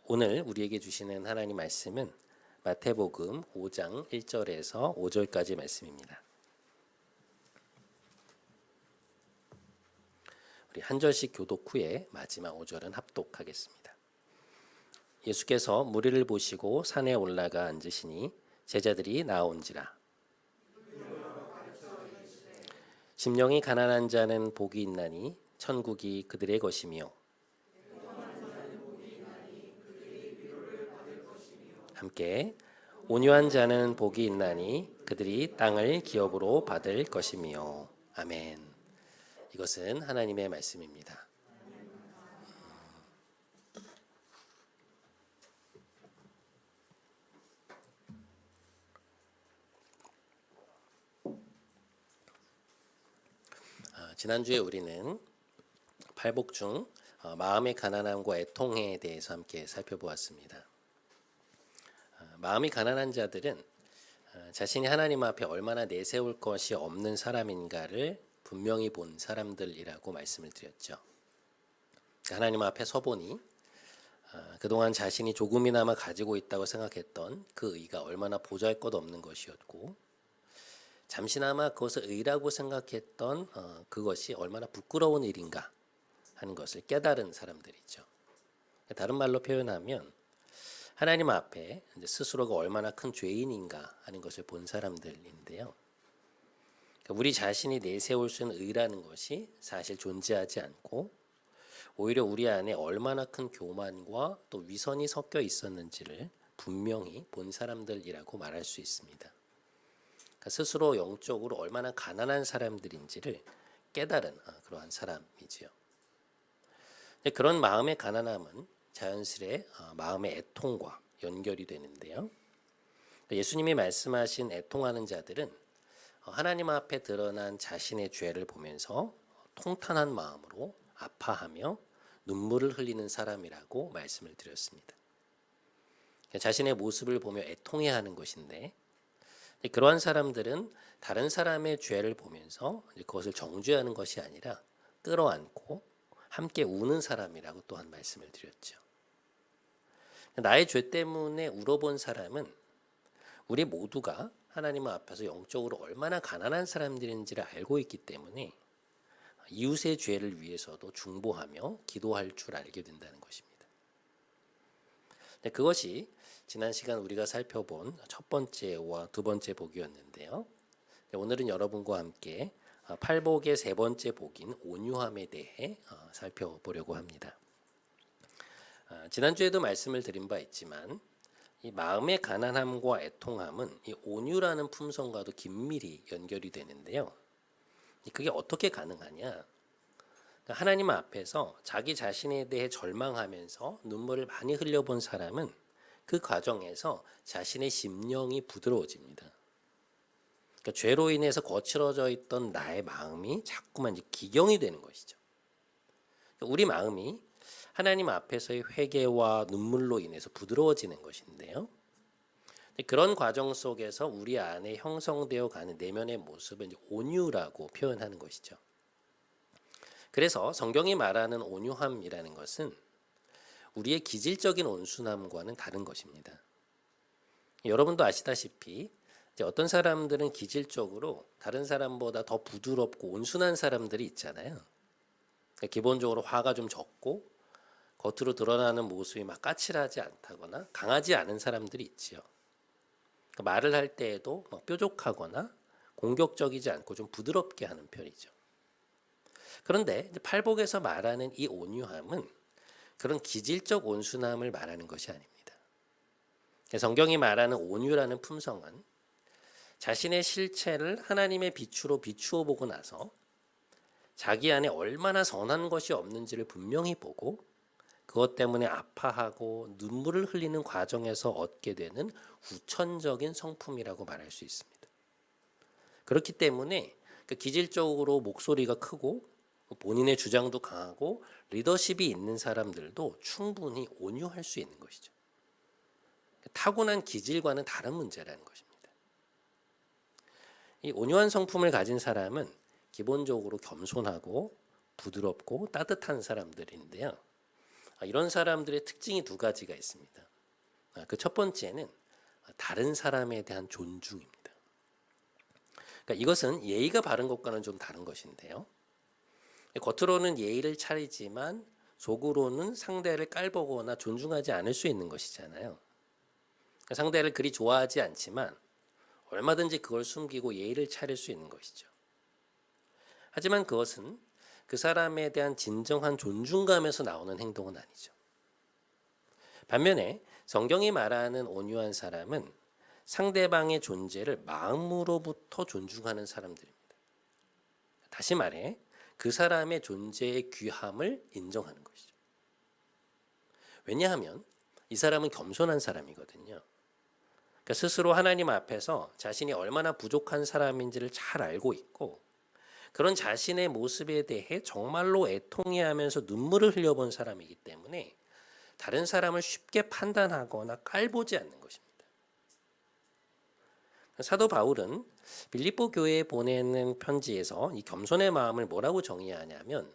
오늘 우리에게 주시는 하나님 말씀은 마태복음 5장 1절에서 5절까지 말씀입니다. 우리 한 절씩 교독 후에 마지막 5절은 합독하겠습니다. 예수께서 무리를 보시고 산에 올라가 앉으시니 제자들이 나온지라. 심령이 가난한 자는 복이 있나니 천국이 그들의 것이며 함께 온유한 자는 복이 있나니 그들이 땅을 기업으로 받을 것이며. 아멘. 이것은 하나님의 말씀입니다. 지난주에 우리는 팔복 중 마음의 가난함과 애통에 대해서 함께 살펴보았습니다. 마음이 가난한 자들은 자신이 하나님 앞에 얼마나 내세울 것이 없는 사람인가를 분명히 본 사람들이라고 말씀을 드렸죠. 하나님 앞에 서보니 그동안 자신이 조금이나마 가지고 있다고 생각했던 그 의가 얼마나 보잘것없는 것이었고, 잠시나마 그것을 의라고 생각했던 그것이 얼마나 부끄러운 일인가 하는 것을 깨달은 사람들이죠. 다른 말로 표현하면 하나님 앞에 스스로가 얼마나 큰 죄인인가 하는 것을 본 사람들인데요. 우리 자신이 내세울 수 있는 의라는 것이 사실 존재하지 않고 오히려 우리 안에 얼마나 큰 교만과 또 위선이 섞여 있었는지를 분명히 본 사람들이라고 말할 수 있습니다. 스스로 영적으로 얼마나 가난한 사람들인지를 깨달은 그러한 사람이지요. 그런 마음의 가난함은 자연스레 마음의 애통과 연결이 되는데요. 예수님이 말씀하신 애통하는 자들은 하나님 앞에 드러난 자신의 죄를 보면서 통탄한 마음으로 아파하며 눈물을 흘리는 사람이라고 말씀을 드렸습니다. 자신의 모습을 보며 애통해하는 것인데, 그러한 사람들은 다른 사람의 죄를 보면서 그것을 정죄하는 것이 아니라 끌어안고 함께 우는 사람이라고 또한 말씀을 드렸죠. 나의 죄 때문에 울어본 사람은 우리 모두가 하나님 앞에서 영적으로 얼마나 가난한 사람들인지를 알고 있기 때문에 이웃의 죄를 위해서도 중보하며 기도할 줄 알게 된다는 것입니다. 그것이 지난 시간 우리가 살펴본 첫 번째와 두 번째 복이었는데요. 오늘은 여러분과 함께 팔복의 세 번째 복인 온유함에 대해 살펴보려고 합니다. 지난주에도 말씀을 드린 바 있지만 이 마음의 가난함과 애통함은 이 온유라는 품성과도 긴밀히 연결이 되는데요. 그게 어떻게 가능하냐? 하나님 앞에서 자기 자신에 대해 절망하면서 눈물을 많이 흘려본 사람은 그 과정에서 자신의 심령이 부드러워집니다. 죄로 인해서 거칠어져 있던 나의 마음이 자꾸만 기경이 되는 것이죠. 우리 마음이 하나님 앞에서의 회개와 눈물로 인해서 부드러워지는 것인데요. 그런 과정 속에서 우리 안에 형성되어 가는 내면의 모습은 온유라고 표현하는 것이죠. 그래서 성경이 말하는 온유함이라는 것은 우리의 기질적인 온순함과는 다른 것입니다. 여러분도 아시다시피 어떤 사람들은 기질적으로 다른 사람보다 더 부드럽고 온순한 사람들이 있잖아요. 기본적으로 화가 좀 적고 겉으로 드러나는 모습이 막 까칠하지 않다거나 강하지 않은 사람들이 있지요. 말을 할 때에도 뾰족하거나 공격적이지 않고 좀 부드럽게 하는 편이죠. 그런데 팔복에서 말하는 이 온유함은 그런 기질적 온순함을 말하는 것이 아닙니다. 성경이 말하는 온유라는 품성은 자신의 실체를 하나님의 빛으로 비추어 보고 나서 자기 안에 얼마나 선한 것이 없는지를 분명히 보고 그것 때문에 아파하고 눈물을 흘리는 과정에서 얻게 되는 후천적인 성품이라고 말할 수 있습니다. 그렇기 때문에 기질적으로 목소리가 크고 본인의 주장도 강하고 리더십이 있는 사람들도 충분히 온유할 수 있는 것이죠. 타고난 기질과는 다른 문제라는 것입니다. 이 온유한 성품을 가진 사람은 기본적으로 겸손하고 부드럽고 따뜻한 사람들인데요. 이런 사람들의 특징이 두 가지가 있습니다. 그 첫 번째는 다른 사람에 대한 존중입니다. 그러니까 이것은 예의가 바른 것과는 좀 다른 것인데요. 겉으로는 예의를 차리지만 속으로는 상대를 깔보거나 존중하지 않을 수 있는 것이잖아요. 상대를 그리 좋아하지 않지만 얼마든지 그걸 숨기고 예의를 차릴 수 있는 것이죠. 하지만 그것은 그 사람에 대한 진정한 존중감에서 나오는 행동은 아니죠. 반면에 성경이 말하는 온유한 사람은 상대방의 존재를 마음으로부터 존중하는 사람들입니다. 다시 말해 그 사람의 존재의 귀함을 인정하는 것이죠. 왜냐하면 이 사람은 겸손한 사람이거든요. 그러니까 스스로 하나님 앞에서 자신이 얼마나 부족한 사람인지를 잘 알고 있고 그런 자신의 모습에 대해 정말로 애통해하면서 눈물을 흘려본 사람이기 때문에 다른 사람을 쉽게 판단하거나 깔보지 않는 것입니다. 사도 바울은 빌립보 교회에 보내는 편지에서 이 겸손의 마음을 뭐라고 정의하냐면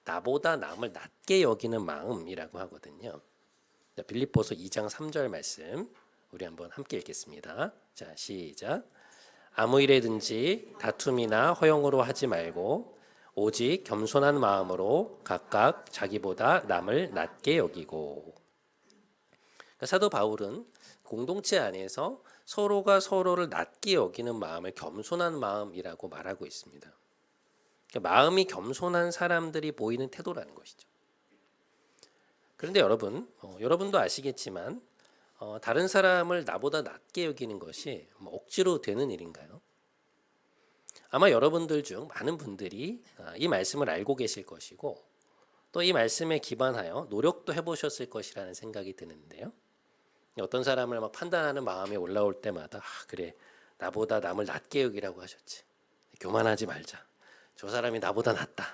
나보다 남을 낮게 여기는 마음이라고 하거든요. 빌립보서 2장 3절 말씀 우리 한번 함께 읽겠습니다. 자, 시작. 아무 일에든지 다툼이나 허용으로 하지 말고 오직 겸손한 마음으로 각각 자기보다 남을 낮게 여기고. 사도 바울은 공동체 안에서 서로가 서로를 낮게 여기는 마음을 겸손한 마음이라고 말하고 있습니다. 마음이 겸손한 사람들이 보이는 태도라는 것이죠. 그런데 여러분도 아시겠지만 다른 사람을 나보다 낮게 여기는 것이 억지로 되는 일인가요? 아마 여러분들 중 많은 분들이 이 말씀을 알고 계실 것이고 또 이 말씀에 기반하여 노력도 해보셨을 것이라는 생각이 드는데요. 어떤 사람을 막 판단하는 마음이 올라올 때마다 그래 나보다 남을 낮게 여기라고 하셨지. 교만하지 말자. 저 사람이 나보다 낫다.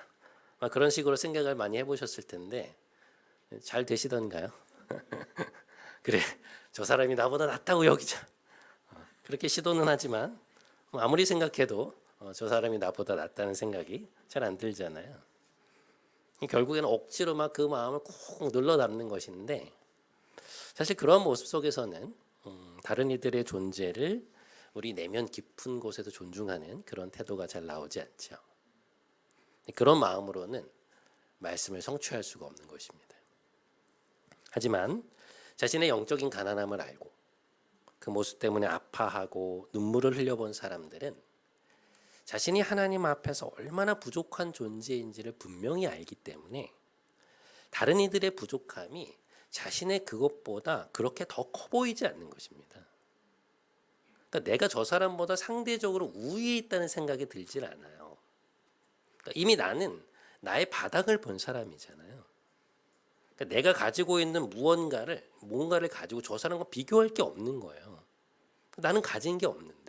막 그런 식으로 생각을 많이 해보셨을 텐데 잘 되시던가요? 그래 저 사람이 나보다 낫다고 여기자. 그렇게 시도는 하지만 아무리 생각해도 저 사람이 나보다 낫다는 생각이 잘 안 들잖아요. 결국에는 억지로 막 그 마음을 꾹 눌러 담는 것인데 사실 그런 모습 속에서는 다른 이들의 존재를 우리 내면 깊은 곳에도 존중하는 그런 태도가 잘 나오지 않죠. 그런 마음으로는 말씀을 성취할 수가 없는 것입니다. 하지만 자신의 영적인 가난함을 알고 그 모습 때문에 아파하고 눈물을 흘려본 사람들은 자신이 하나님 앞에서 얼마나 부족한 존재인지를 분명히 알기 때문에 다른 이들의 부족함이 자신의 그것보다 그렇게 더 커 보이지 않는 것입니다. 그러니까 내가 저 사람보다 상대적으로 우위에 있다는 생각이 들질 않아요. 그러니까 이미 나는 나의 바닥을 본 사람이잖아요. 그러니까 내가 가지고 있는 뭔가를 가지고 저 사람과 비교할 게 없는 거예요. 나는 가진 게 없는데.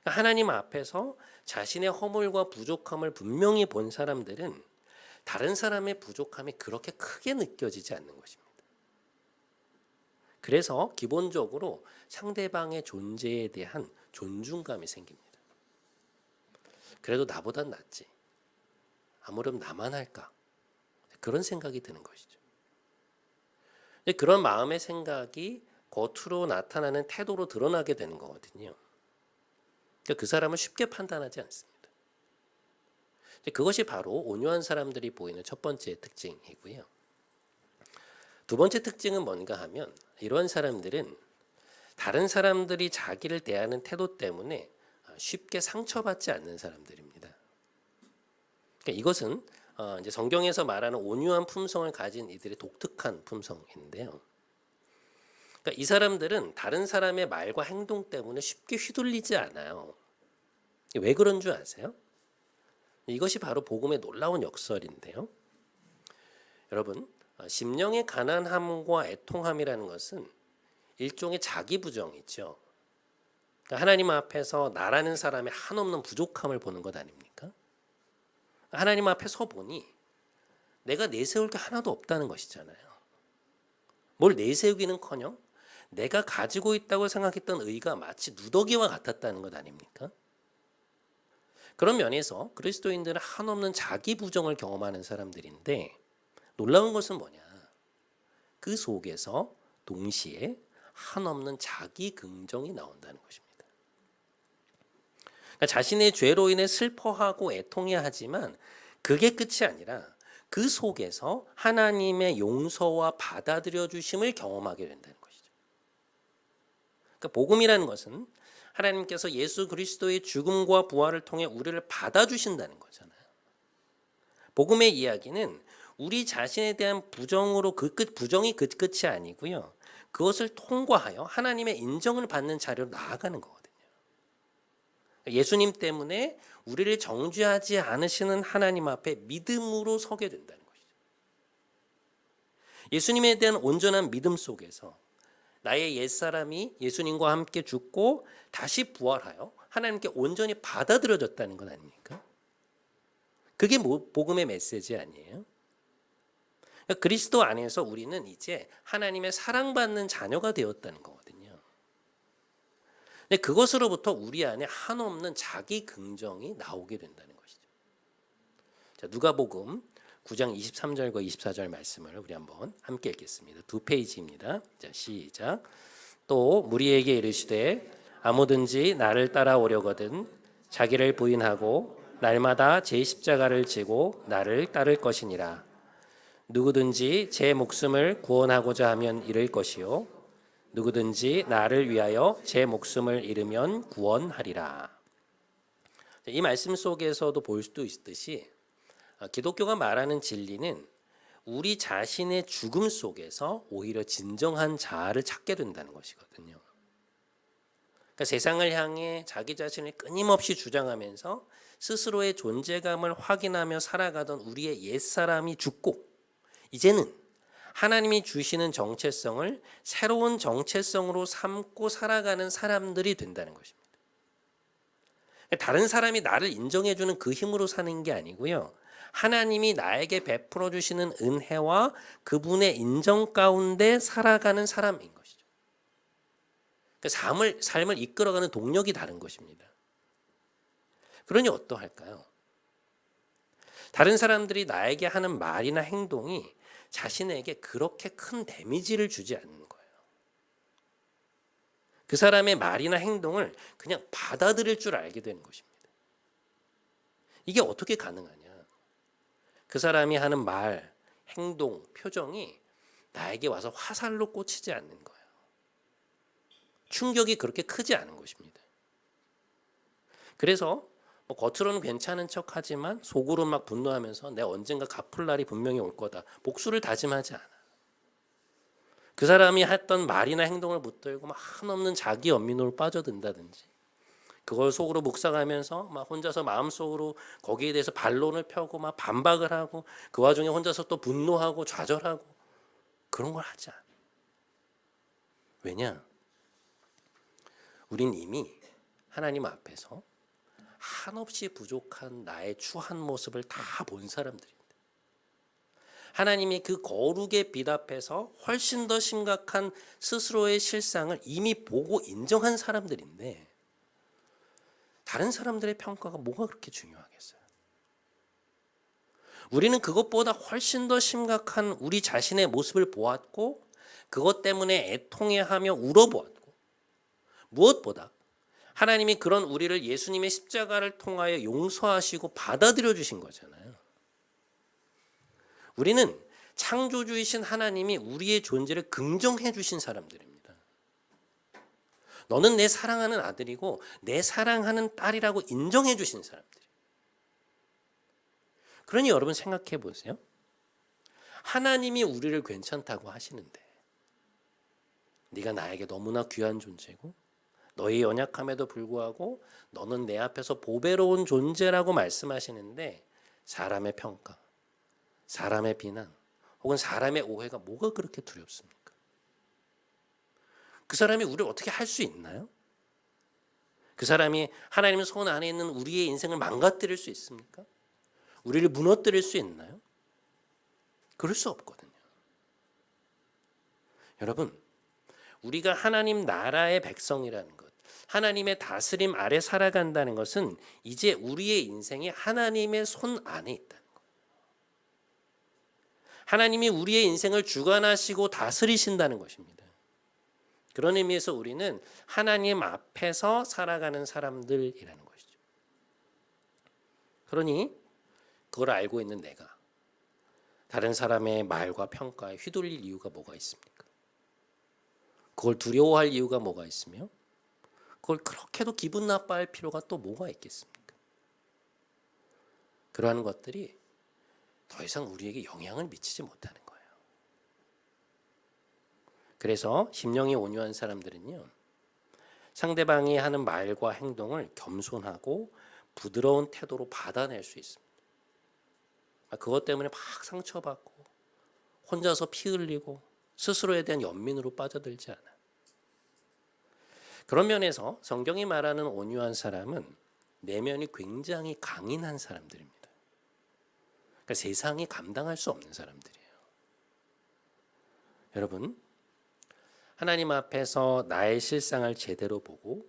그러니까 하나님 앞에서 자신의 허물과 부족함을 분명히 본 사람들은 다른 사람의 부족함이 그렇게 크게 느껴지지 않는 것입니다. 그래서 기본적으로 상대방의 존재에 대한 존중감이 생깁니다. 그래도 나보단 낫지. 아무렴 나만 할까? 그런 생각이 드는 것이죠. 그런 마음의 생각이 겉으로 나타나는 태도로 드러나게 되는 거거든요. 그러니까 그 사람을 쉽게 판단하지 않습니다. 그것이 바로 온유한 사람들이 보이는 첫 번째 특징이고요. 두 번째 특징은 뭔가 하면 이러한 사람들은 다른 사람들이 자기를 대하는 태도 때문에 쉽게 상처받지 않는 사람들입니다. 그러니까 이것은 이제 성경에서 말하는 온유한 품성을 가진 이들의 독특한 품성인데요. 그러니까 이 사람들은 다른 사람의 말과 행동 때문에 쉽게 휘둘리지 않아요. 왜 그런 줄 아세요? 이것이 바로 복음의 놀라운 역설인데요. 여러분, 심령의 가난함과 애통함이라는 것은 일종의 자기 부정이죠. 그러니까 하나님 앞에서 나라는 사람의 한없는 부족함을 보는 것 아닙니까? 하나님 앞에 서 보니 내가 내세울 게 하나도 없다는 것이잖아요. 뭘 내세우기는커녕 내가 가지고 있다고 생각했던 의가 마치 누더기와 같았다는 것 아닙니까? 그런 면에서 그리스도인들은 한없는 자기 부정을 경험하는 사람들인데 놀라운 것은 뭐냐? 그 속에서 동시에 한없는 자기 긍정이 나온다는 것입니다. 그러니까 자신의 죄로 인해 슬퍼하고 애통해야 하지만 그게 끝이 아니라 그 속에서 하나님의 용서와 받아들여 주심을 경험하게 된다는 것이죠. 그러니까 복음이라는 것은 하나님께서 예수 그리스도의 죽음과 부활을 통해 우리를 받아주신다는 거잖아요. 복음의 이야기는 우리 자신에 대한 부정이 그 끝이 아니고요. 그것을 통과하여 하나님의 인정을 받는 자리로 나아가는 거거든요. 예수님 때문에 우리를 정죄하지 않으시는 하나님 앞에 믿음으로 서게 된다는 것이죠. 예수님에 대한 온전한 믿음 속에서 나의 옛사람이 예수님과 함께 죽고 다시 부활하여 하나님께 온전히 받아들여졌다는 건 아닙니까? 그게 복음의 메시지 아니에요? 그리스도 안에서 우리는 이제 하나님의 사랑받는 자녀가 되었다는 거거든요. 근데 그것으로부터 우리 안에 한없는 자기 긍정이 나오게 된다는 것이죠. 자, 누가복음 9장 23절과 24절 말씀을 우리 한번 함께 읽겠습니다. 2페이지입니다. 자, 시작. 또 무리에게 이르시되 아무든지 나를 따라오려거든 자기를 부인하고 날마다 제 십자가를 지고 나를 따를 것이니라. 누구든지 제 목숨을 구원하고자 하면 잃을 것이요 누구든지 나를 위하여 제 목숨을 잃으면 구원하리라. 이 말씀 속에서도 볼 수도 있듯이 기독교가 말하는 진리는 우리 자신의 죽음 속에서 오히려 진정한 자아를 찾게 된다는 것이거든요. 그러니까 세상을 향해 자기 자신을 끊임없이 주장하면서 스스로의 존재감을 확인하며 살아가던 우리의 옛사람이 죽고 이제는 하나님이 주시는 정체성을 새로운 정체성으로 삼고 살아가는 사람들이 된다는 것입니다. 다른 사람이 나를 인정해주는 그 힘으로 사는 게 아니고요. 하나님이 나에게 베풀어 주시는 은혜와 그분의 인정 가운데 살아가는 사람인 것이죠. 삶을 이끌어가는 동력이 다른 것입니다. 그러니 어떠할까요? 다른 사람들이 나에게 하는 말이나 행동이 자신에게 그렇게 큰 데미지를 주지 않는 거예요. 그 사람의 말이나 행동을 그냥 받아들일 줄 알게 되는 것입니다. 이게 어떻게 가능하냐? 그 사람이 하는 말, 행동, 표정이 나에게 와서 화살로 꽂히지 않는 거예요. 충격이 그렇게 크지 않은 것입니다. 그래서 겉으로는 괜찮은 척하지만 속으로 막 분노하면서 내 언젠가 갚을 날이 분명히 올 거다. 복수를 다짐하지 않아. 그 사람이 했던 말이나 행동을 붙들고 막 한없는 자기 연민으로 빠져든다든지 그걸 속으로 묵상하면서 막 혼자서 마음속으로 거기에 대해서 반론을 펴고 막 반박을 하고 그 와중에 혼자서 또 분노하고 좌절하고 그런 걸 하지 않아. 왜냐? 우린 이미 하나님 앞에서 한없이 부족한 나의 추한 모습을 다 본 사람들입니다. 하나님이 그 거룩의 빛 앞에서 훨씬 더 심각한 스스로의 실상을 이미 보고 인정한 사람들인데 다른 사람들의 평가가 뭐가 그렇게 중요하겠어요? 우리는 그것보다 훨씬 더 심각한 우리 자신의 모습을 보았고 그것 때문에 애통해하며 울어보았고 무엇보다 하나님이 그런 우리를 예수님의 십자가를 통하여 용서하시고 받아들여 주신 거잖아요. 우리는 창조주이신 하나님이 우리의 존재를 긍정해 주신 사람들입니다. 너는 내 사랑하는 아들이고 내 사랑하는 딸이라고 인정해 주신 사람들이에요. 그러니 여러분 생각해 보세요. 하나님이 우리를 괜찮다고 하시는데 네가 나에게 너무나 귀한 존재고 너의 연약함에도 불구하고 너는 내 앞에서 보배로운 존재라고 말씀하시는데 사람의 평가, 사람의 비난 혹은 사람의 오해가 뭐가 그렇게 두렵습니까? 그 사람이 우리를 어떻게 할 수 있나요? 그 사람이 하나님의 손 안에 있는 우리의 인생을 망가뜨릴 수 있습니까? 우리를 무너뜨릴 수 있나요? 그럴 수 없거든요. 여러분, 우리가 하나님 나라의 백성이라는 것, 하나님의 다스림 아래 살아간다는 것은 이제 우리의 인생이 하나님의 손 안에 있다는 거예요. 하나님이 우리의 인생을 주관하시고 다스리신다는 것입니다. 그런 의미에서 우리는 하나님 앞에서 살아가는 사람들이라는 것이죠. 그러니 그걸 알고 있는 내가 다른 사람의 말과 평가에 휘둘릴 이유가 뭐가 있습니까? 그걸 두려워할 이유가 뭐가 있으며 그걸 그렇게도 기분 나빠할 필요가 또 뭐가 있겠습니까? 그러한 것들이 더 이상 우리에게 영향을 미치지 못하는 거예요. 그래서 심령이 온유한 사람들은요, 상대방이 하는 말과 행동을 겸손하고 부드러운 태도로 받아낼 수 있습니다. 그것 때문에 막 상처받고 혼자서 피 흘리고 스스로에 대한 연민으로 빠져들지 않아요. 그런 면에서 성경이 말하는 온유한 사람은 내면이 굉장히 강인한 사람들입니다. 그러니까 세상이 감당할 수 없는 사람들이에요. 여러분, 하나님 앞에서 나의 실상을 제대로 보고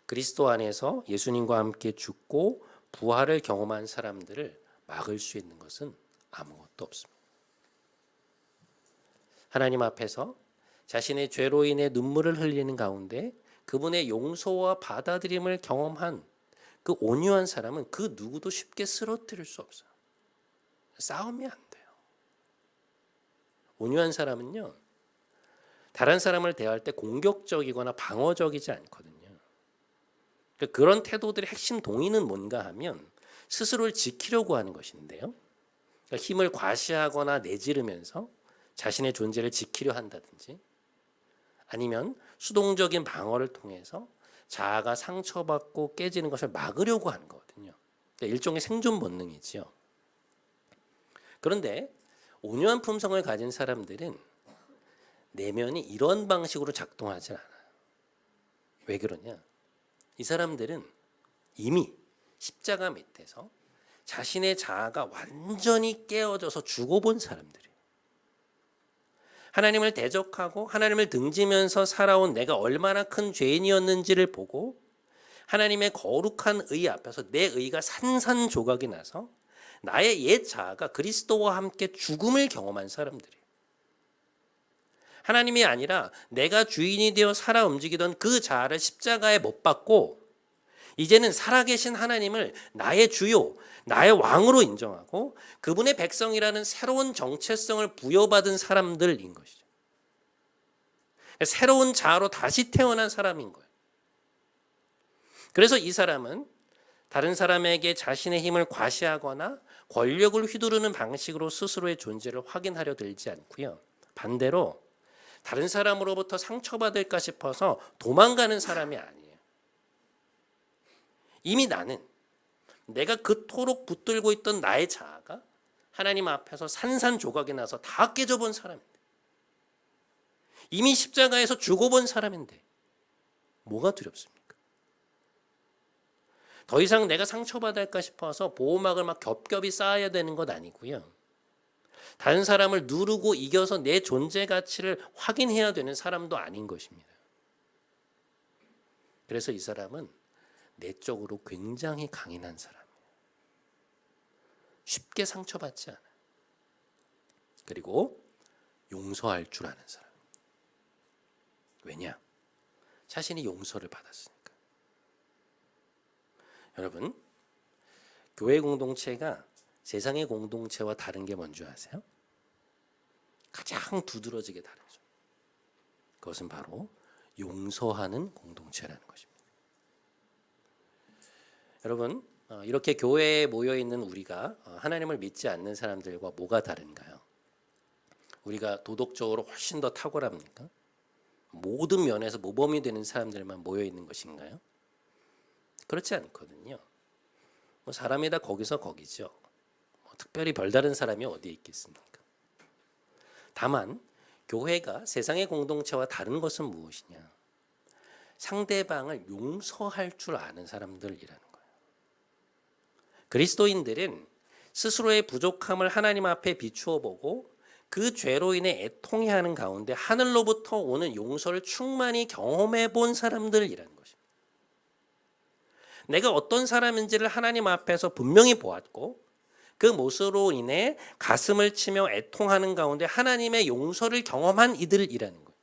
그리스도 안에서 예수님과 함께 죽고 부활을 경험한 사람들을 막을 수 있는 것은 아무것도 없습니다. 하나님 앞에서 자신의 죄로 인해 눈물을 흘리는 가운데 그분의 용서와 받아들임을 경험한 그 온유한 사람은 그 누구도 쉽게 쓰러뜨릴 수 없어요. 싸우면 안 돼요. 온유한 사람은요, 다른 사람을 대할 때 공격적이거나 방어적이지 않거든요. 그런 태도들의 핵심 동의는 뭔가 하면 스스로를 지키려고 하는 것인데요. 힘을 과시하거나 내지르면서 자신의 존재를 지키려 한다든지 아니면 수동적인 방어를 통해서 자아가 상처받고 깨지는 것을 막으려고 하는 거거든요. 일종의 생존 본능이지요. 그런데 온유한 품성을 가진 사람들은 내면이 이런 방식으로 작동하지 않아요. 왜 그러냐? 이 사람들은 이미 십자가 밑에서 자신의 자아가 완전히 깨어져서 죽어본 사람들이에요. 하나님을 대적하고 하나님을 등지면서 살아온 내가 얼마나 큰 죄인이었는지를 보고 하나님의 거룩한 의 앞에서 내 의가 산산조각이 나서 나의 옛 자아가 그리스도와 함께 죽음을 경험한 사람들이에요. 하나님이 아니라 내가 주인이 되어 살아 움직이던 그 자아를 십자가에 못 박고 이제는 살아계신 하나님을 나의 주요, 나의 왕으로 인정하고 그분의 백성이라는 새로운 정체성을 부여받은 사람들인 것이죠. 새로운 자아로 다시 태어난 사람인 거예요. 그래서 이 사람은 다른 사람에게 자신의 힘을 과시하거나 권력을 휘두르는 방식으로 스스로의 존재를 확인하려 들지 않고요. 반대로 다른 사람으로부터 상처받을까 싶어서 도망가는 사람이 아니에요. 이미 나는 내가 그토록 붙들고 있던 나의 자아가 하나님 앞에서 산산조각이 나서 다 깨져본 사람인데, 이미 십자가에서 죽어본 사람인데 뭐가 두렵습니까? 더 이상 내가 상처받을까 싶어서 보호막을 막 겹겹이 쌓아야 되는 것 아니고요. 다른 사람을 누르고 이겨서 내 존재 가치를 확인해야 되는 사람도 아닌 것입니다. 그래서 이 사람은 내적으로 굉장히 강인한 사람이에요. 쉽게 상처받지 않아요. 그리고 용서할 줄 아는 사람. 왜냐? 자신이 용서를 받았으니까. 여러분, 교회 공동체가 세상의 공동체와 다른 게 뭔지 아세요? 가장 두드러지게 다르죠. 그것은 바로 용서하는 공동체라는 것입니다. 여러분, 이렇게 교회에 모여 있는 우리가 하나님을 믿지 않는 사람들과 뭐가 다른가요? 우리가 도덕적으로 훨씬 더 탁월합니까? 모든 면에서 모범이 되는 사람들만 모여 있는 것인가요? 그렇지 않거든요. 사람이 다 거기서 거기죠. 특별히 별다른 사람이 어디에 있겠습니까? 다만 교회가 세상의 공동체와 다른 것은 무엇이냐? 상대방을 용서할 줄 아는 사람들이라는 거예요. 그리스도인들은 스스로의 부족함을 하나님 앞에 비추어 보고 그 죄로 인해 애통해하는 가운데 하늘로부터 오는 용서를 충만히 경험해 본 사람들이라는 것입니다. 내가 어떤 사람인지를 하나님 앞에서 분명히 보았고 그 모습으로 인해 가슴을 치며 애통하는 가운데 하나님의 용서를 경험한 이들이라는 거예요.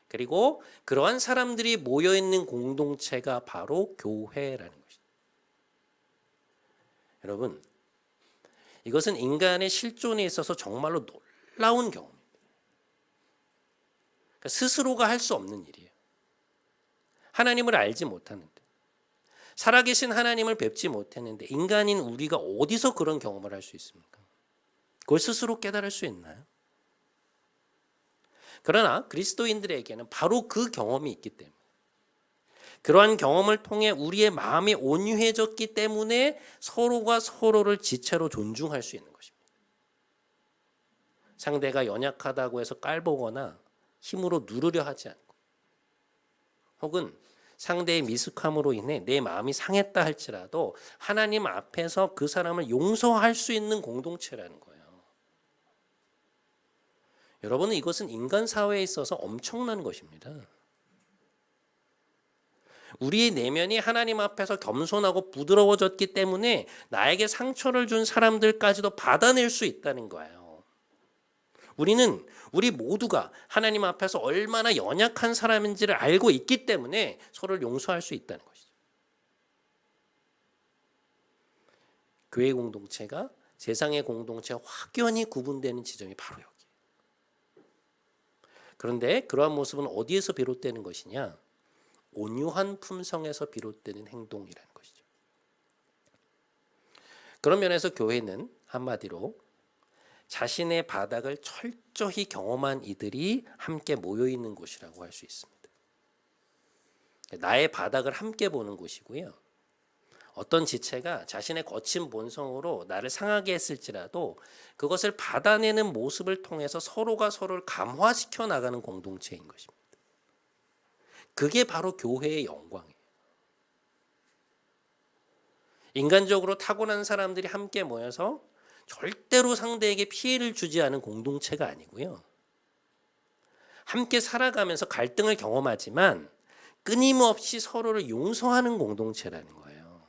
그리고 그러한 사람들이 모여있는 공동체가 바로 교회라는 것이죠. 여러분, 이것은 인간의 실존에 있어서 정말로 놀라운 경험입니다. 그러니까 스스로가 할 수 없는 일이에요. 하나님을 알지 못하는데, 살아계신 하나님을 뵙지 못했는데 인간인 우리가 어디서 그런 경험을 할 수 있습니까? 그걸 스스로 깨달을 수 있나요? 그러나 그리스도인들에게는 바로 그 경험이 있기 때문에, 그러한 경험을 통해 우리의 마음이 온유해졌기 때문에 서로가 서로를 지체로 존중할 수 있는 것입니다. 상대가 연약하다고 해서 깔보거나 힘으로 누르려 하지 않고, 혹은 상대의 미숙함으로 인해 내 마음이 상했다 할지라도 하나님 앞에서 그 사람을 용서할 수 있는 공동체라는 거예요. 여러분은 이것은 인간 사회에 있어서 엄청난 것입니다. 우리의 내면이 하나님 앞에서 겸손하고 부드러워졌기 때문에 나에게 상처를 준 사람들까지도 받아낼 수 있다는 거예요. 우리 모두가 하나님 앞에서 얼마나 연약한 사람인지를 알고 있기 때문에 서로를 용서할 수 있다는 것이죠. 교회 공동체가 세상의 공동체와 확연히 구분되는 지점이 바로 여기예요. 그런데 그러한 모습은 어디에서 비롯되는 것이냐? 온유한 품성에서 비롯되는 행동이라는 것이죠. 그런 면에서 교회는 한마디로 자신의 바닥을 철저히 경험한 이들이 함께 모여 있는 곳이라고 할 수 있습니다. 나의 바닥을 함께 보는 곳이고요. 어떤 지체가 자신의 거친 본성으로 나를 상하게 했을지라도 그것을 받아내는 모습을 통해서 서로가 서로를 감화시켜 나가는 공동체인 것입니다. 그게 바로 교회의 영광이에요. 인간적으로 타고난 사람들이 함께 모여서 절대로 상대에게 피해를 주지 않은 공동체가 아니고요. 함께 살아가면서 갈등을 경험하지만 끊임없이 서로를 용서하는 공동체라는 거예요.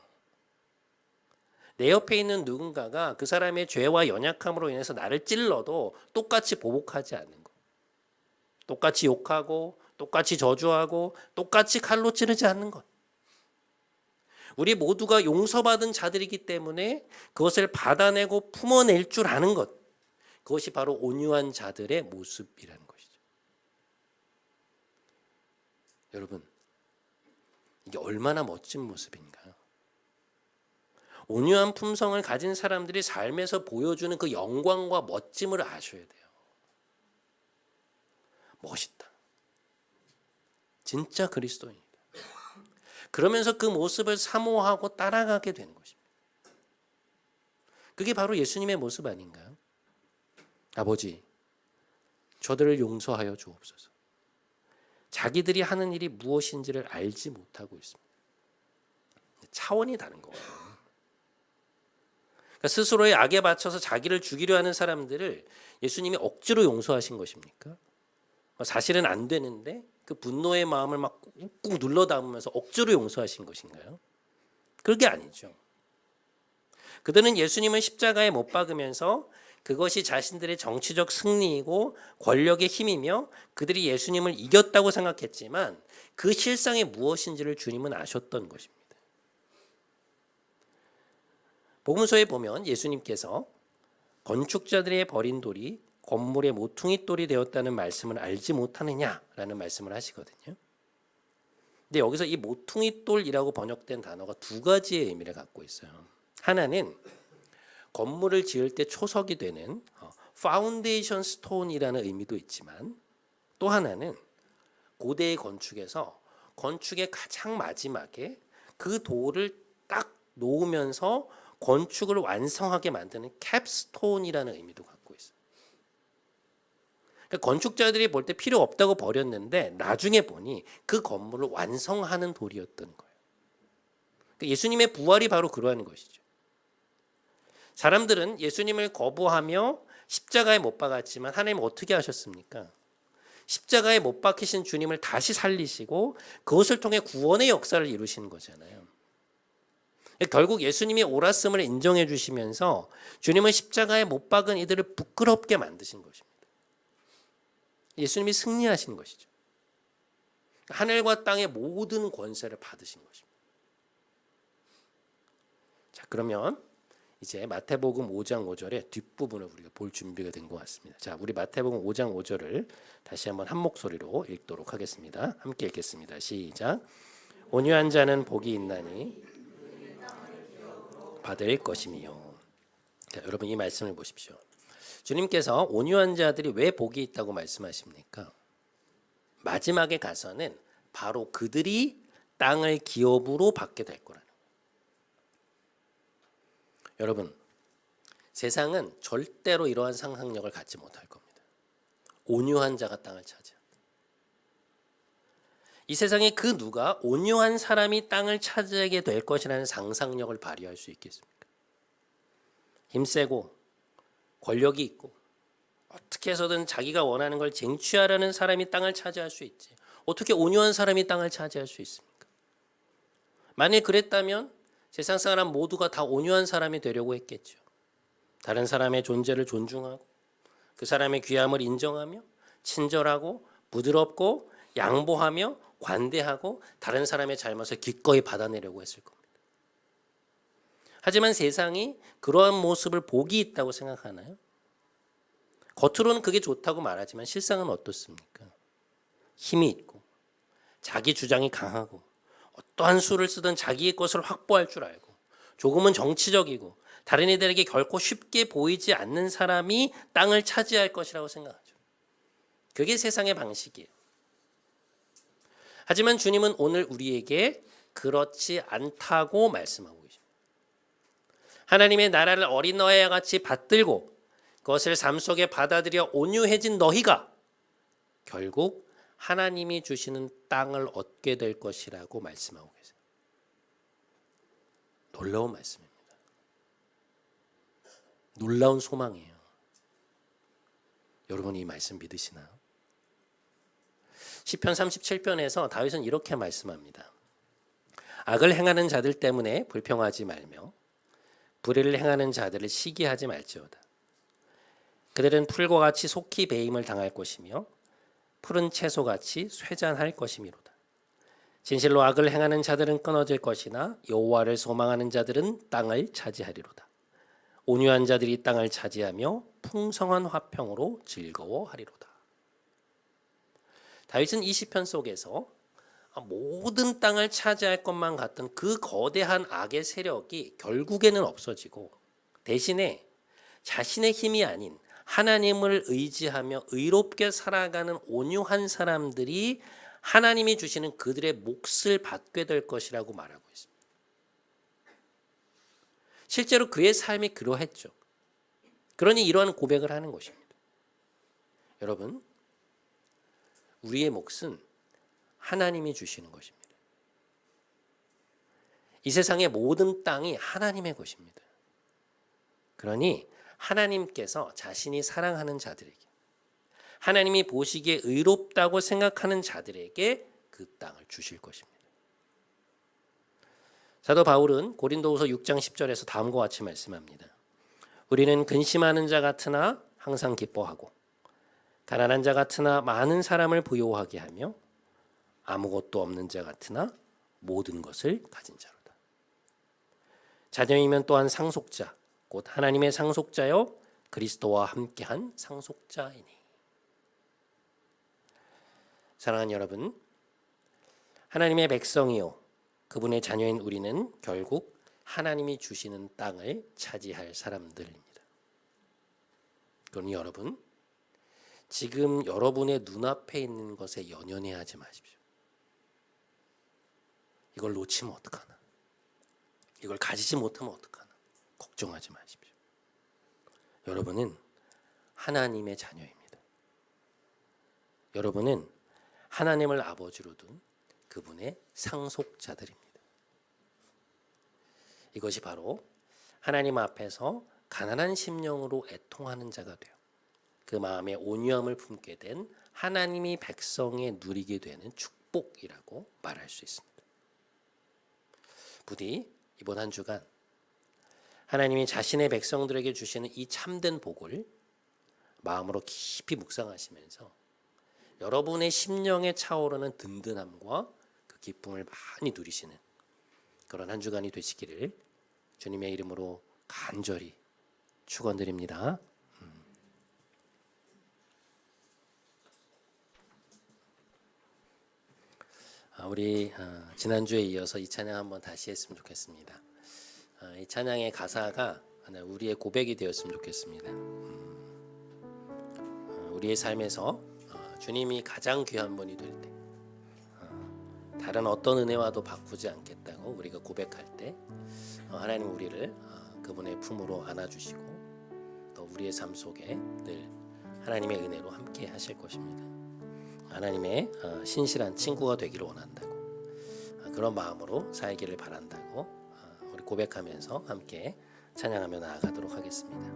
내 옆에 있는 누군가가 그 사람의 죄와 연약함으로 인해서 나를 찔러도 똑같이 보복하지 않는 것. 똑같이 욕하고 똑같이 저주하고 똑같이 칼로 찌르지 않는 것. 우리 모두가 용서받은 자들이기 때문에 그것을 받아내고 품어낼 줄 아는 것. 그것이 바로 온유한 자들의 모습이라는 것이죠. 여러분, 이게 얼마나 멋진 모습인가요? 온유한 품성을 가진 사람들이 삶에서 보여주는 그 영광과 멋짐을 아셔야 돼요. 멋있다. 진짜 그리스도인이다. 그러면서 그 모습을 사모하고 따라가게 되는 것입니다. 그게 바로 예수님의 모습 아닌가요? 아버지, 저들을 용서하여 주옵소서. 자기들이 하는 일이 무엇인지를 알지 못하고 있습니다. 차원이 다른 거예요. 그러니까 스스로의 악에 받쳐서 자기를 죽이려 하는 사람들을 예수님이 억지로 용서하신 것입니까? 사실은 안 되는데 그 분노의 마음을 막 꾹꾹 눌러 담으면서 억지로 용서하신 것인가요? 그게 아니죠. 그들은 예수님을 십자가에 못 박으면서 그것이 자신들의 정치적 승리이고 권력의 힘이며 그들이 예수님을 이겼다고 생각했지만 그 실상이 무엇인지를 주님은 아셨던 것입니다. 복음서에 보면 예수님께서 건축자들의 버린 돌이 건물의 모퉁이 돌이 되었다는 말씀을 알지 못하느냐라는 말씀을 하시거든요. 근데 여기서 이 모퉁이 돌이라고 번역된 단어가 두 가지의 의미를 갖고 있어요. 하나는 건물을 지을 때 초석이 되는 파운데이션 스톤이라는 의미도 있지만, 또 하나는 고대의 건축에서 건축의 가장 마지막에 그 돌을 딱 놓으면서 건축을 완성하게 만드는 캡스톤이라는 의미도 갖고 있어요. 그러니까 건축자들이 볼 때 필요 없다고 버렸는데 나중에 보니 그 건물을 완성하는 돌이었던 거예요. 그러니까 예수님의 부활이 바로 그러한 것이죠. 사람들은 예수님을 거부하며 십자가에 못 박았지만 하나님 어떻게 하셨습니까? 십자가에 못 박히신 주님을 다시 살리시고 그것을 통해 구원의 역사를 이루시는 거잖아요. 결국 예수님이 옳았음을 인정해 주시면서 주님은 십자가에 못 박은 이들을 부끄럽게 만드신 것입니다. 예수님이 승리하신 것이죠. 하늘과 땅의 모든 권세를 받으신 것입니다. 자, 그러면 이제 마태복음 5장 5절의 뒷부분을 우리가 볼 준비가 된 것 같습니다. 자, 우리 마태복음 5장 5절을 다시 한번 한 목소리로 읽도록 하겠습니다. 함께 읽겠습니다. 시작. 온유한 자는 복이 있나니 받을 것이며. 자, 여러분 이 말씀을 보십시오. 주님께서 온유한 자들이 왜 복이 있다고 말씀하십니까? 마지막에 가서는 바로 그들이 땅을 기업으로 받게 될 거라는 거예요. 여러분, 세상은 절대로 이러한 상상력을 갖지 못할 겁니다. 온유한 자가 땅을 차지한다. 이 세상에 그 누가 온유한 사람이 땅을 차지하게 될 것이라는 상상력을 발휘할 수 있겠습니까? 힘세고 권력이 있고 어떻게 해서든 자기가 원하는 걸 쟁취하려는 사람이 땅을 차지할 수 있지. 어떻게 온유한 사람이 땅을 차지할 수 있습니까? 만일 그랬다면 세상 사람 모두가 다 온유한 사람이 되려고 했겠죠. 다른 사람의 존재를 존중하고 그 사람의 귀함을 인정하며 친절하고 부드럽고 양보하며 관대하고 다른 사람의 잘못을 기꺼이 받아내려고 했을 겁니다. 하지만 세상이 그러한 모습을 복이 있다고 생각하나요? 겉으로는 그게 좋다고 말하지만 실상은 어떻습니까? 힘이 있고 자기 주장이 강하고 어떠한 수를 쓰든 자기의 것을 확보할 줄 알고 조금은 정치적이고 다른 이들에게 결코 쉽게 보이지 않는 사람이 땅을 차지할 것이라고 생각하죠. 그게 세상의 방식이에요. 하지만 주님은 오늘 우리에게 그렇지 않다고 말씀하고 계십니다. 하나님의 나라를 어린 어애와 같이 받들고 그것을 삶 속에 받아들여 온유해진 너희가 결국 하나님이 주시는 땅을 얻게 될 것이라고 말씀하고 계세요. 놀라운 말씀입니다. 놀라운 소망이에요. 여러분이 이 말씀 믿으시나요? 시편 37편에서 다윗은 이렇게 말씀합니다. 악을 행하는 자들 때문에 불평하지 말며 불의를 행하는 자들을 시기하지 말지어다. 그들은 풀과 같이 속히 배임을 당할 것이며 푸른 채소같이 쇠잔할 것이미로다. 진실로 악을 행하는 자들은 끊어질 것이나 여호와를 소망하는 자들은 땅을 차지하리로다. 온유한 자들이 땅을 차지하며 풍성한 화평으로 즐거워하리로다. 다윗은 이 시편 속에서 모든 땅을 차지할 것만 같던 그 거대한 악의 세력이 결국에는 없어지고 대신에 자신의 힘이 아닌 하나님을 의지하며 의롭게 살아가는 온유한 사람들이 하나님이 주시는 그들의 몫을 받게 될 것이라고 말하고 있습니다. 실제로 그의 삶이 그러했죠. 그러니 이러한 고백을 하는 것입니다. 여러분, 우리의 몫은 하나님이 주시는 것입니다. 이 세상의 모든 땅이 하나님의 것입니다. 그러니 하나님께서 자신이 사랑하는 자들에게, 하나님이 보시기에 의롭다고 생각하는 자들에게 그 땅을 주실 것입니다. 사도 바울은 고린도후서 6장 10절에서 다음과 같이 말씀합니다. 우리는 근심하는 자 같으나 항상 기뻐하고 가난한 자 같으나 많은 사람을 부요하게 하며 아무것도 없는 자 같으나 모든 것을 가진 자로다. 자녀이면 또한 상속자 곧 하나님의 상속자요 그리스도와 함께한 상속자이니. 사랑하는 여러분, 하나님의 백성이요 그분의 자녀인 우리는 결국 하나님이 주시는 땅을 차지할 사람들입니다. 그러니 여러분, 지금 여러분의 눈앞에 있는 것에 연연해하지 마십시오. 이걸 놓치면 어떡하나? 이걸 가지지 못하면 어떡하나? 걱정하지 마십시오. 여러분은 하나님의 자녀입니다. 여러분은 하나님을 아버지로 둔 그분의 상속자들입니다. 이것이 바로 하나님 앞에서 가난한 심령으로 애통하는 자가 되어 그 마음에 온유함을 품게 된 하나님이 백성에 누리게 되는 축복이라고 말할 수 있습니다. 부디 이번 한 주간 하나님이 자신의 백성들에게 주시는 이 참된 복을 마음으로 깊이 묵상하시면서 여러분의 심령에 차오르는 든든함과 그 기쁨을 많이 누리시는 그런 한 주간이 되시기를 주님의 이름으로 간절히 축원드립니다. 우리 지난주에 이어서 이 찬양 한번 다시 했으면 좋겠습니다. 이 찬양의 가사가 우리의 고백이 되었으면 좋겠습니다. 우리의 삶에서 주님이 가장 귀한 분이 될 때, 다른 어떤 은혜와도 바꾸지 않겠다고 우리가 고백할 때 하나님 우리를 그분의 품으로 안아주시고 또 우리의 삶 속에 늘 하나님의 은혜로 함께 하실 것입니다. 하나님의 신실한 친구가 되기를 원한다고, 그런 마음으로 살기를 바란다고 우리 고백하면서 함께 찬양하며 나아가도록 하겠습니다.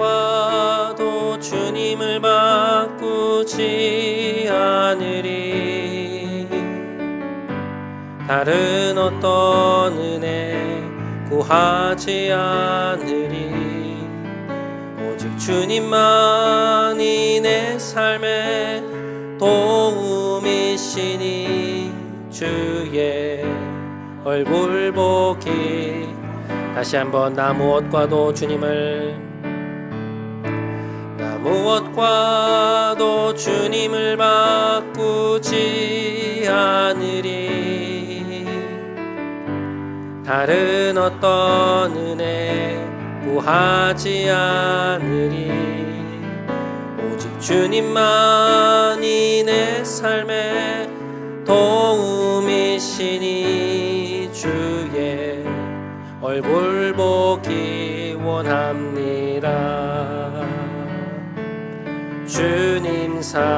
무엇과도 주님을 바꾸지 않으리. 다른 어떤 은혜 구하지 않으리. 오직 주님만이 내 삶의 도움이시니 주의 얼굴 보기. 다시 한번 나 무엇과도 주님을 바꾸지 않으리. 다른 어떤 은혜 구하지 않으리. 오직 주님만이 내 삶의 도움이시니 주의 얼굴 보기 원합니다. 주님 사랑해요.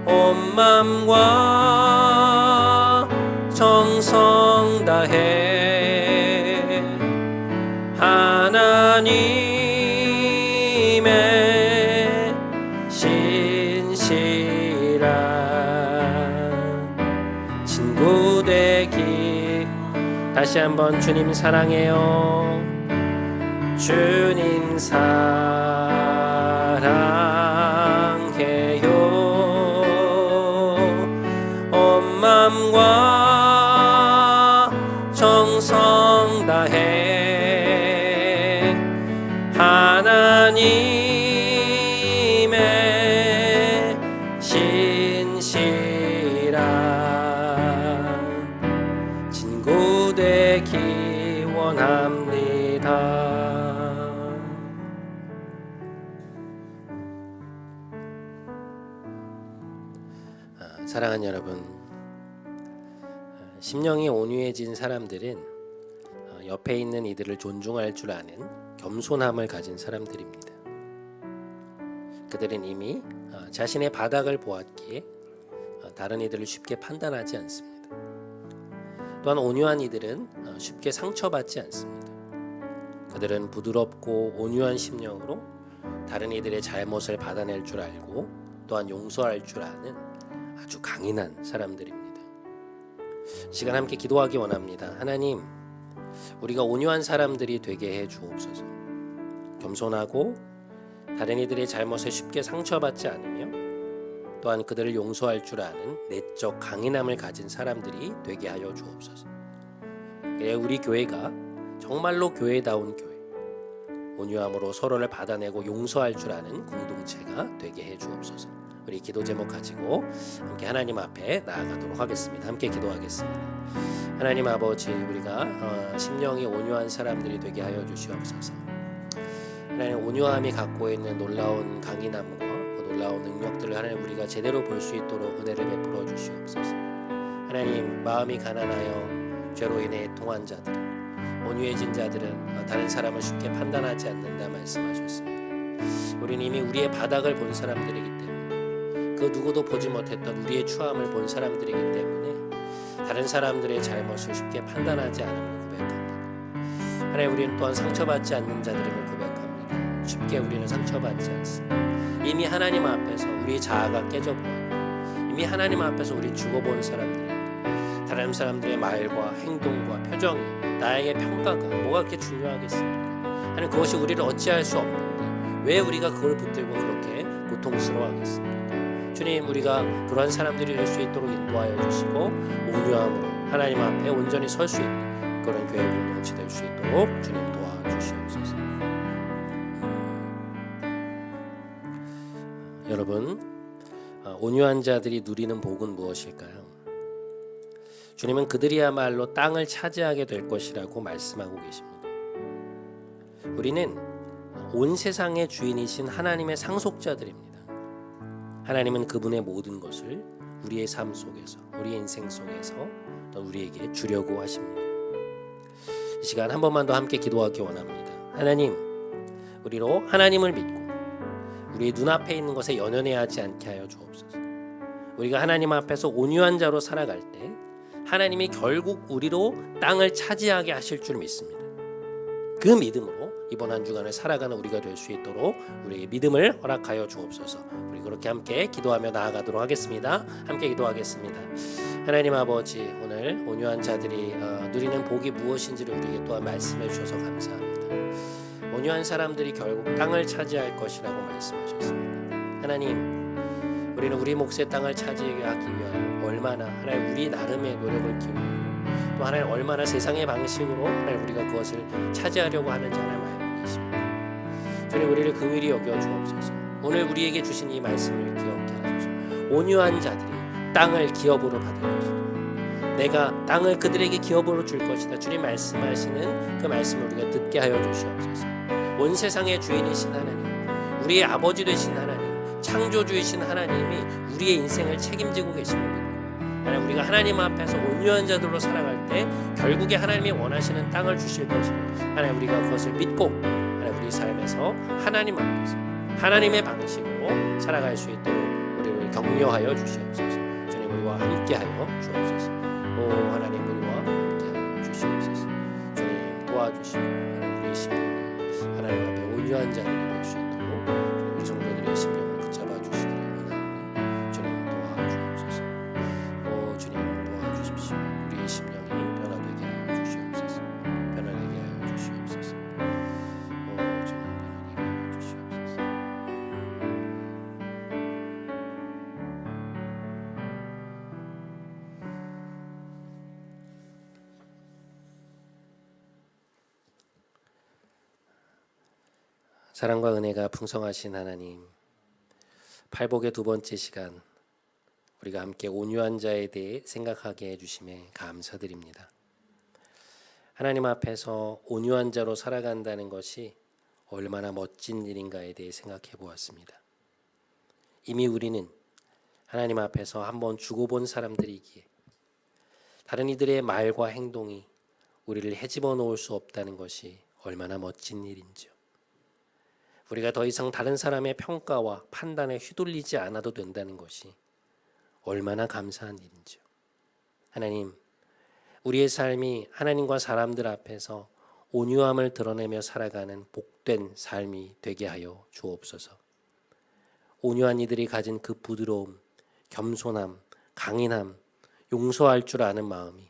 온 맘과 정성 다해 하나님의 신실한 친구 되기. 다시 한번 주님 사랑해요. 주님 사랑해요. 온 맘과 정성 다해 하나님의 신실한 친구 되기 원합니다. 사랑하는 여러분, 심령이 온유해진 사람들은 옆에 있는 이들을 존중할 줄 아는 겸손함을 가진 사람들입니다. 그들은 이미 자신의 바닥을 보았기에 다른 이들을 쉽게 판단하지 않습니다. 또한 온유한 이들은 쉽게 상처받지 않습니다. 그들은 부드럽고 온유한 심령으로 다른 이들의 잘못을 받아낼 줄 알고 또한 용서할 줄 아는 아주 강인한 사람들입니다. 시간 함께 기도하기 원합니다. 하나님, 우리가 온유한 사람들이 되게 해 주옵소서. 겸손하고 다른 이들의 잘못에 쉽게 상처받지 않으며 또한 그들을 용서할 줄 아는 내적 강인함을 가진 사람들이 되게 하여 주옵소서. 그래 우리 교회가 정말로 교회다운 교회, 온유함으로 서로를 받아내고 용서할 줄 아는 공동체가 되게 해 주옵소서. 우리 기도 제목 가지고 함께 하나님 앞에 나아가도록 하겠습니다. 함께 기도하겠습니다. 하나님 아버지, 우리가 심령이 온유한 사람들이 되게 하여 주시옵소서. 하나님, 온유함이 갖고 있는 놀라운 강인함과 그 놀라운 능력들을 하나님 우리가 제대로 볼 수 있도록 은혜를 베풀어 주시옵소서. 하나님, 마음이 가난하여 죄로 인해 애통한 자들은, 온유해진 자들은 다른 사람을 쉽게 판단하지 않는다 말씀하셨습니다. 우리는 이미 우리의 바닥을 본 사람들이기 때문에, 그 누구도 보지 못했던 우리의 추함을 본 사람들이기 때문에 다른 사람들의 잘못을 쉽게 판단하지 않음을 고백합니다. 하나님, 우리는 또한 상처받지 않는 자들임을 고백합니다. 쉽게 우리는 상처받지 않습니다. 이미 하나님 앞에서 우리의 자아가 깨져보았고, 이미 하나님 앞에서 우리 죽어본 사람들인데 다른 사람들의 말과 행동과 표정이, 나에게 평가가 뭐가 그렇게 중요하겠습니까? 하나님, 그것이 우리를 어찌할 수 없는데 왜 우리가 그걸 붙들고 그렇게 고통스러워하겠습니까? 주님, 우리가 그러한 사람들이 될 수 있도록 인도하여 주시고 온유함으로 하나님 앞에 온전히 설 수 있는 그런 교회 공동체 될 수 있도록 주님 도와주시옵소서. 여러분, 온유한 자들이 누리는 복은 무엇일까요? 주님은 그들이야말로 땅을 차지하게 될 것이라고 말씀하고 계십니다. 우리는 온 세상의 주인이신 하나님의 상속자들입니다. 하나님은 그분의 모든 것을 우리의 삶 속에서, 우리의 인생 속에서 또 우리에게 주려고 하십니다. 이 시간 한 번만 더 함께 기도하기 원합니다. 하나님, 우리로 하나님을 믿고 우리의 눈앞에 있는 것에 연연해하지 않게 하여 주옵소서. 우리가 하나님 앞에서 온유한 자로 살아갈 때 하나님이 결국 우리로 땅을 차지하게 하실 줄 믿습니다. 그 믿음으로 이번 한 주간을 살아가는 우리가 될 수 있도록 우리의 믿음을 허락하여 주옵소서. 우리 그렇게 함께 기도하며 나아가도록 하겠습니다. 함께 기도하겠습니다. 하나님 아버지, 오늘 온유한 자들이 누리는 복이 무엇인지를 우리에게 또한 말씀해 주셔서 감사합니다. 온유한 사람들이 결국 땅을 차지할 것이라고 말씀하셨습니다. 하나님, 우리는 우리 몫의 땅을 차지하기 위하여 얼마나 하나님 우리 나름의 노력을 기울이고 또 하나님 얼마나 세상의 방식으로 하나님 우리가 그것을 차지하려고 하는지 하나님 알고 계십니다. 주님, 우리를 긍휼히 여겨 주옵소서. 오늘 우리에게 주신 이 말씀을 기억케 하소서. 온유한 자들이 땅을 기업으로 받을 것이다. 내가 땅을 그들에게 기업으로 줄 것이다. 주님 말씀하시는 그 말씀을 우리가 듣게 하여 주시옵소서. 온 세상의 주인이신 하나님, 우리의 아버지 되신 하나님, 창조주이신 하나님이 우리의 인생을 책임지고 계십니다. 하나님, 우리가 하나님 앞에서 온유한 자들로 살아갈 때 결국에 하나님이 원하시는 땅을 주실 것이라 하나님, 우리가 그것을 믿고 하나님 우리 삶에서 하나님 앞에서 하나님의 방식으로 살아갈 수 있도록 우리를 격려하여 주시옵소서. 주님, 우리와 함께하여 주옵소서. 오 하나님, 우리와 함께하여 주시옵소서. 주님 도와주시고 하나님 우리의 심령을 하나님 앞에 온유한 자들이 될 수 있도록 우리 성도들의 심령을 붙잡아 주시기를 원하오니 주님 도와주옵소서. 오 주님 도와주십시오. 우리의 심령이 변화되게 하여 주시옵소서. 변화되게 하여 주시옵소서. 오 주님 변화되게 하여 주시옵소서. 사랑과 은혜가 풍성하신 하나님, 팔복의 두 번째 시간 우리가 함께 온유한 자에 대해 생각하게 해주심에 감사드립니다. 하나님 앞에서 온유한 자로 살아간다는 것이 얼마나 멋진 일인가에 대해 생각해 보았습니다. 이미 우리는 하나님 앞에서 한번 죽어본 사람들이기에 다른 이들의 말과 행동이 우리를 헤집어 놓을 수 없다는 것이 얼마나 멋진 일인지요. 우리가 더 이상 다른 사람의 평가와 판단에 휘둘리지 않아도 된다는 것이 얼마나 감사한 일인지요. 하나님, 우리의 삶이 하나님과 사람들 앞에서 온유함을 드러내며 살아가는 복된 삶이 되게 하여 주옵소서. 온유한 이들이 가진 그 부드러움, 겸손함, 강인함, 용서할 줄 아는 마음이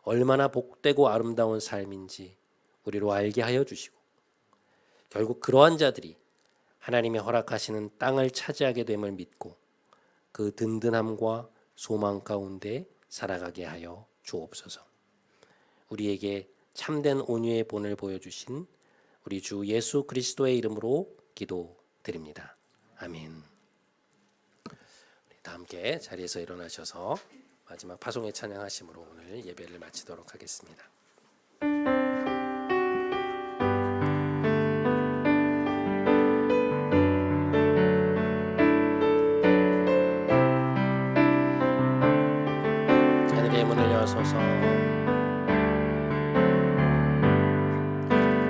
얼마나 복되고 아름다운 삶인지 우리로 알게 하여 주시고, 결국 그러한 자들이 하나님이 허락하시는 땅을 차지하게 됨을 믿고 그 든든함과 소망 가운데 살아가게 하여 주옵소서. 우리에게 참된 온유의 본을 보여주신 우리 주 예수 그리스도의 이름으로 기도드립니다. 아멘. 다 함께 자리에서 일어나셔서 마지막 파송의 찬양하심으로 오늘 예배를 마치도록 하겠습니다.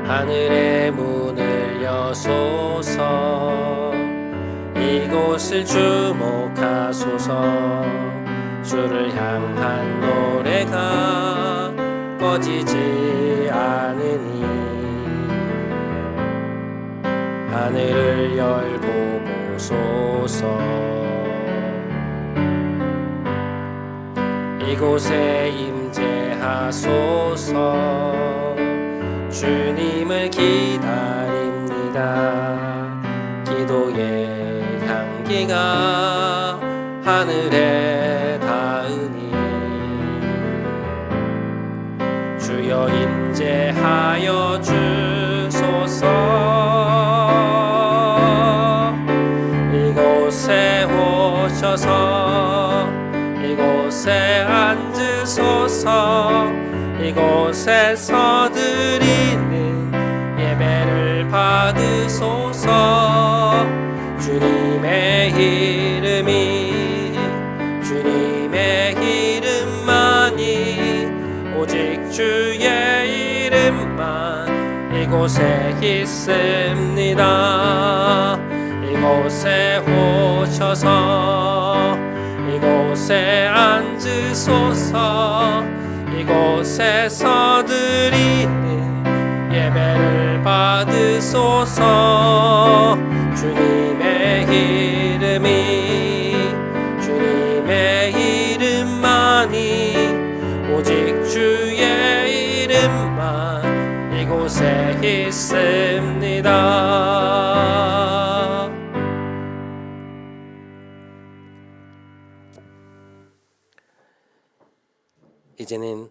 하늘의 문을 알려소서. 이곳을 주목하소서. 주를 향한 노래가 꺼지지 않으니 하늘을 열고 보소서. 이곳에 임재하소서. 주님을 기다립니다. 기도의 향기가 하늘에 닿으니 주여 임재하여 주소서. 이곳에 오셔서 이곳에 앉으소서. 이곳에서 드리는 예배를 받으소서. 주님의 주님의 이름만이 오직 주의 이름만 이곳에 있습니다. 이곳에 오셔서 이곳에 앉으소서. 이곳에서 드리는 예배를 받으소서. 주님의 이름만이 오직 주의 이름만 이곳에 있습니다. 이제는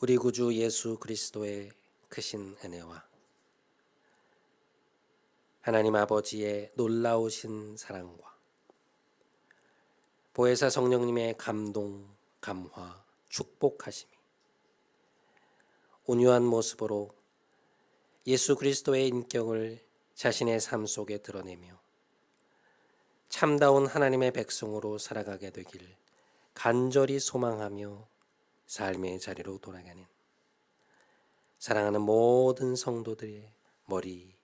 우리 구주 예수 그리스도의 크신 은혜와 하나님 아버지의 놀라우신 사랑과 보혜사 성령님의 감동, 감화, 축복하심이 온유한 모습으로 예수 그리스도의 인격을 자신의 삶 속에 드러내며 참다운 하나님의 백성으로 살아가게 되길 간절히 소망하며 삶의 자리로 돌아가는 사랑하는 모든 성도들의 머리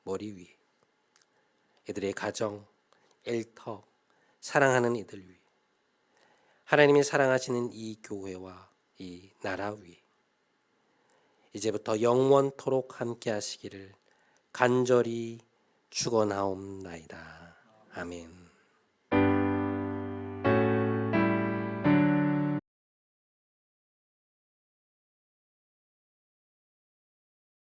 위에 이들의 가정, 일터, 사랑하는 이들 위에 하나님이 사랑하시는 이 교회와 이 나라 위에 이제부터 영원토록 함께 하시기를 간절히 축원하옵나이다. 아멘.